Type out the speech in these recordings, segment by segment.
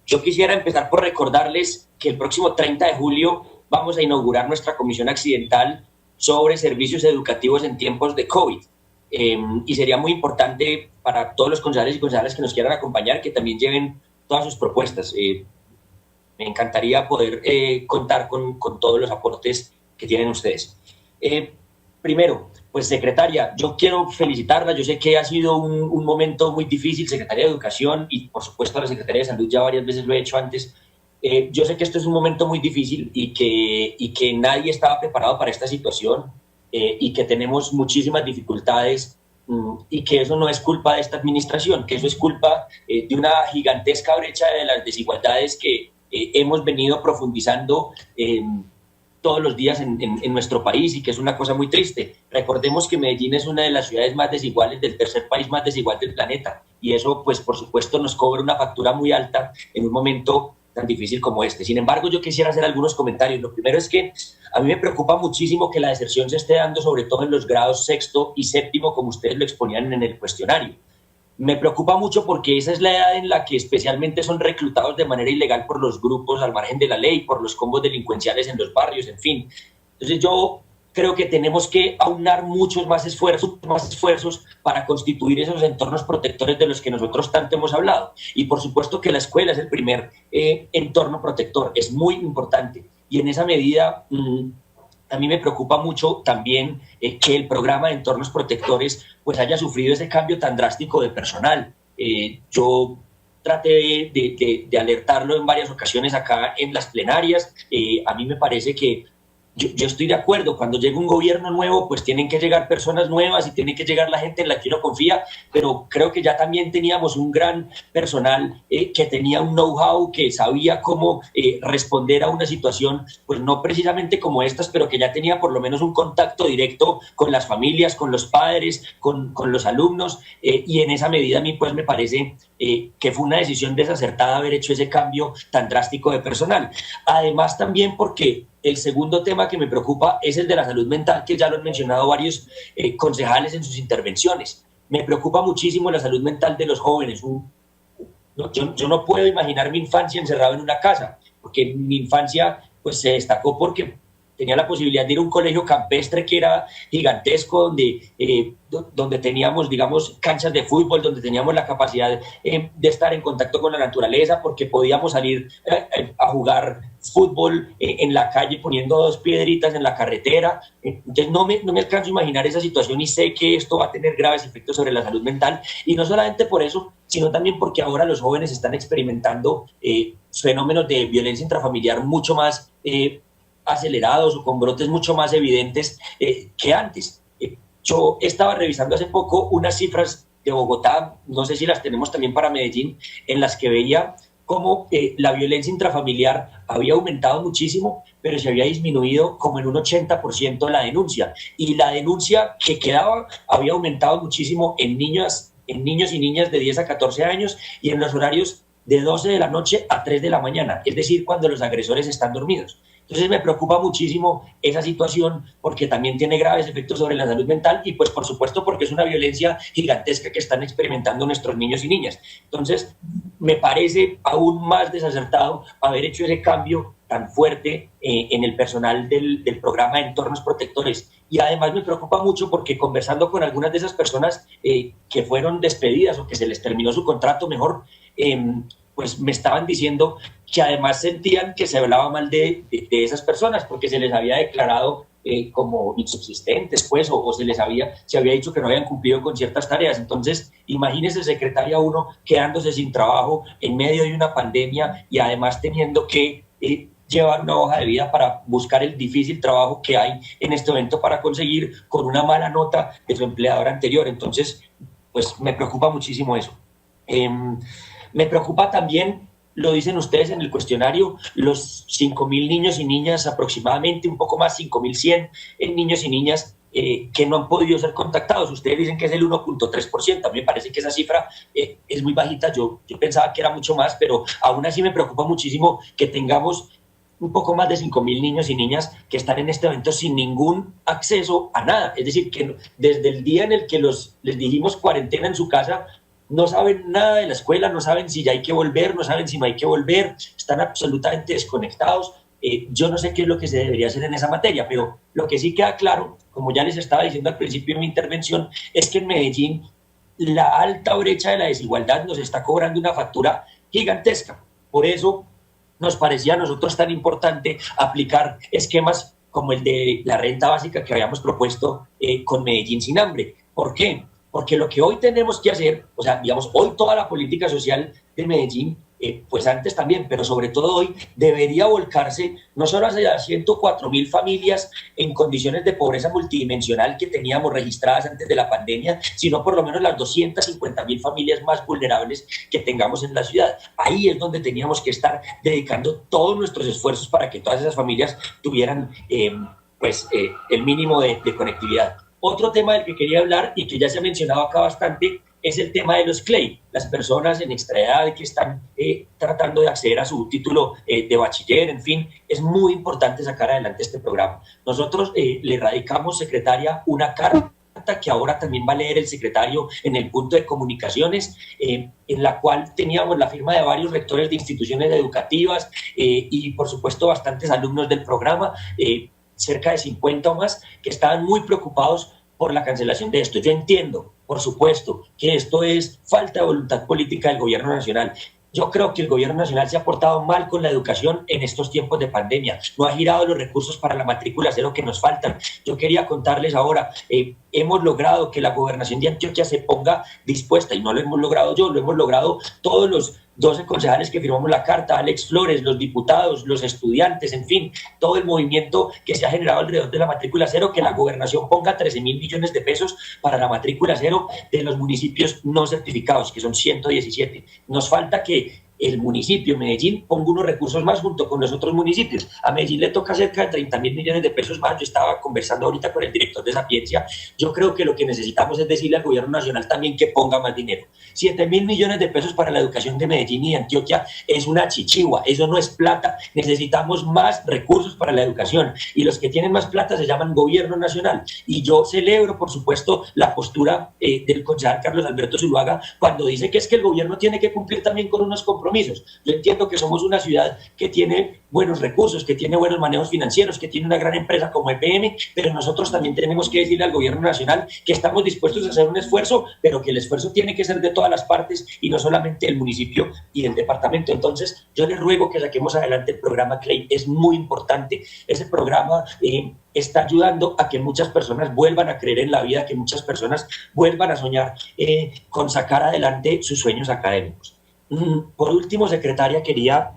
Yo quisiera empezar por recordarles que el próximo 30 de julio vamos a inaugurar nuestra comisión accidental sobre servicios educativos en tiempos de COVID. Y sería muy importante para todos los concejales y concejales que nos quieran acompañar que también lleven todas sus propuestas. Me encantaría poder contar con todos los aportes que tienen ustedes. Primero, pues secretaria, yo quiero felicitarla. Yo sé que ha sido un momento muy difícil, secretaria de Educación, y por supuesto la secretaria de Salud, ya varias veces lo he hecho antes. Yo sé que esto es un momento muy difícil y que nadie estaba preparado para esta situación, y que tenemos muchísimas dificultades, y que eso no es culpa de esta administración, que eso es culpa de una gigantesca brecha de las desigualdades que hemos venido profundizando todos los días en nuestro país, y que es una cosa muy triste. Recordemos que Medellín es una de las ciudades más desiguales, del tercer país más desigual del planeta, y eso pues por supuesto nos cobra una factura muy alta en un momento tan difícil como este. Sin embargo, yo quisiera hacer algunos comentarios. Lo primero es que a mí me preocupa muchísimo que la deserción se esté dando sobre todo en los grados sexto y séptimo, como ustedes lo exponían en el cuestionario. Me preocupa mucho porque esa es la edad en la que especialmente son reclutados de manera ilegal por los grupos al margen de la ley, por los combos delincuenciales en los barrios, en fin. Entonces yo creo que tenemos que aunar muchos más esfuerzos para constituir esos entornos protectores de los que nosotros tanto hemos hablado. Y por supuesto que la escuela es el primer entorno protector, es muy importante. Y en esa medida a mí me preocupa mucho también que el programa de entornos protectores pues haya sufrido ese cambio tan drástico de personal. Yo traté de alertarlo en varias ocasiones acá en las plenarias. A mí me parece que yo estoy de acuerdo, cuando llega un gobierno nuevo, pues tienen que llegar personas nuevas y tiene que llegar la gente en la que uno confía, pero creo que ya también teníamos un gran personal que tenía un know-how, que sabía cómo responder a una situación, pues no precisamente como estas, pero que ya tenía por lo menos un contacto directo con las familias, con los padres, con los alumnos, y en esa medida a mí pues me parece que fue una decisión desacertada haber hecho ese cambio tan drástico de personal. Además también porque el segundo tema que me preocupa es el de la salud mental, que ya lo han mencionado varios concejales en sus intervenciones. Me preocupa muchísimo la salud mental de los jóvenes. Yo no puedo imaginar mi infancia encerrado en una casa, porque mi infancia pues, se destacó porque tenía la posibilidad de ir a un colegio campestre que era gigantesco, donde teníamos, digamos, canchas de fútbol, donde teníamos la capacidad de estar en contacto con la naturaleza, porque podíamos salir a jugar fútbol en la calle poniendo 2 piedritas en la carretera. Entonces no me alcanzo a imaginar esa situación, y sé que esto va a tener graves efectos sobre la salud mental, y no solamente por eso, sino también porque ahora los jóvenes están experimentando fenómenos de violencia intrafamiliar mucho más acelerados, o con brotes mucho más evidentes que antes. Yo estaba revisando hace poco unas cifras de Bogotá, no sé si las tenemos también para Medellín, en las que veía cómo la violencia intrafamiliar había aumentado muchísimo, pero se había disminuido como en un 80% la denuncia. Y la denuncia que quedaba había aumentado muchísimo en niños y niñas de 10 a 14 años y en los horarios de 12 de la noche a 3 de la mañana, es decir, cuando los agresores están dormidos. Entonces me preocupa muchísimo esa situación, porque también tiene graves efectos sobre la salud mental, y pues por supuesto porque es una violencia gigantesca que están experimentando nuestros niños y niñas. Entonces me parece aún más desacertado haber hecho ese cambio tan fuerte en el personal del programa de entornos protectores. Y además me preocupa mucho porque conversando con algunas de esas personas que fueron despedidas o que se les terminó su contrato mejor, pues me estaban diciendo que además sentían que se hablaba mal de esas personas porque se les había declarado como insubsistentes, pues, o se había dicho que no habían cumplido con ciertas tareas. Entonces, imagínese, secretaria, uno quedándose sin trabajo en medio de una pandemia y además teniendo que llevar una hoja de vida para buscar el difícil trabajo que hay en este momento para conseguir con una mala nota de su empleador anterior. Entonces, pues me preocupa muchísimo eso. Me preocupa también, lo dicen ustedes en el cuestionario, los 5.000 niños y niñas, aproximadamente un poco más, 5.100 niños y niñas que no han podido ser contactados. Ustedes dicen que es el 1.3%. A mí me parece que esa cifra es muy bajita. Yo pensaba que era mucho más, pero aún así me preocupa muchísimo que tengamos un poco más de 5.000 niños y niñas que están en este momento sin ningún acceso a nada. Es decir, que desde el día en el que les dijimos cuarentena en su casa, no saben nada de la escuela, no saben si ya hay que volver, no saben si no hay que volver, están absolutamente desconectados. Yo no sé qué es lo que se debería hacer en esa materia, pero lo que sí queda claro, como ya les estaba diciendo al principio de mi intervención, es que en Medellín la alta brecha de la desigualdad nos está cobrando una factura gigantesca. Por eso nos parecía a nosotros tan importante aplicar esquemas como el de la renta básica que habíamos propuesto con Medellín sin hambre. ¿Por qué? Porque lo que hoy tenemos que hacer, o sea, digamos, hoy toda la política social de Medellín, pues antes también, pero sobre todo hoy, debería volcarse no solo hacia las 104.000 familias en condiciones de pobreza multidimensional que teníamos registradas antes de la pandemia, sino por lo menos las 250.000 familias más vulnerables que tengamos en la ciudad. Ahí es donde teníamos que estar dedicando todos nuestros esfuerzos para que todas esas familias tuvieran el mínimo de conectividad. Otro tema del que quería hablar y que ya se ha mencionado acá bastante es el tema de los CLEI, las personas en extraedad que están tratando de acceder a su título de bachiller, en fin, es muy importante sacar adelante este programa. Nosotros le radicamos, secretaria, una carta que ahora también va a leer el secretario en el punto de comunicaciones, en la cual teníamos la firma de varios rectores de instituciones educativas y por supuesto bastantes alumnos del programa, cerca de 50 o más, que estaban muy preocupados por la cancelación de esto. Yo entiendo, por supuesto, que esto es falta de voluntad política del gobierno nacional. Yo creo que el gobierno nacional se ha portado mal con la educación en estos tiempos de pandemia. No ha girado los recursos para la matrícula cero que nos faltan. Yo quería contarles ahora, hemos logrado que la gobernación de Antioquia se ponga dispuesta, y no lo hemos logrado yo, lo hemos logrado todos los 12 concejales que firmamos la carta, Alex Flores, los diputados, los estudiantes, en fin, todo el movimiento que se ha generado alrededor de la matrícula cero, que la gobernación ponga 13.000 millones de pesos para la matrícula cero de los municipios no certificados, que son 117. Nos falta que el municipio Medellín ponga unos recursos más junto con los otros municipios. A Medellín le toca cerca de 30.000 millones de pesos más. Yo estaba conversando ahorita con el director de Sapiencia. Yo creo que lo que necesitamos es decirle al gobierno nacional también que ponga más dinero. 7.000 millones de pesos para la educación de Medellín y de Antioquia es una chichigua, eso no es plata. Necesitamos más recursos para la educación y los que tienen más plata se llaman gobierno nacional. Y yo celebro, por supuesto, la postura del concejal Carlos Alberto Zuluaga cuando dice que es que el gobierno tiene que cumplir también con unos compromisos. Yo entiendo que somos una ciudad que tiene buenos recursos, que tiene buenos manejos financieros, que tiene una gran empresa como EPM, pero nosotros también tenemos que decirle al gobierno nacional que estamos dispuestos a hacer un esfuerzo, pero que el esfuerzo tiene que ser de todas las partes y no solamente el municipio y el departamento. Entonces, yo les ruego que saquemos adelante el programa CLEI, es muy importante. Ese programa está ayudando a que muchas personas vuelvan a creer en la vida, que muchas personas vuelvan a soñar con sacar adelante sus sueños académicos. Por último, secretaria, quería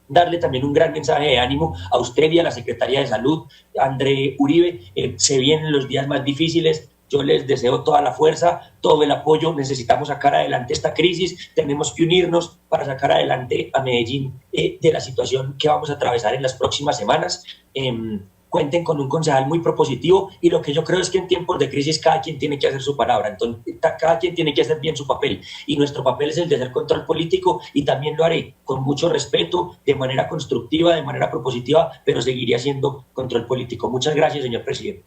darle también un gran mensaje de ánimo a usted y a la Secretaría de Salud, André Uribe. Se vienen los días más difíciles. Yo les deseo toda la fuerza, todo el apoyo. Necesitamos sacar adelante esta crisis. Tenemos que unirnos para sacar adelante a Medellín de la situación que vamos a atravesar en las próximas semanas. Cuenten con un concejal muy propositivo y lo que yo creo es que en tiempos de crisis cada quien tiene que hacer su palabra, entonces cada quien tiene que hacer bien su papel y nuestro papel es el de hacer control político y también lo haré con mucho respeto, de manera constructiva, de manera propositiva, pero seguiré haciendo control político. Muchas gracias, señor presidente.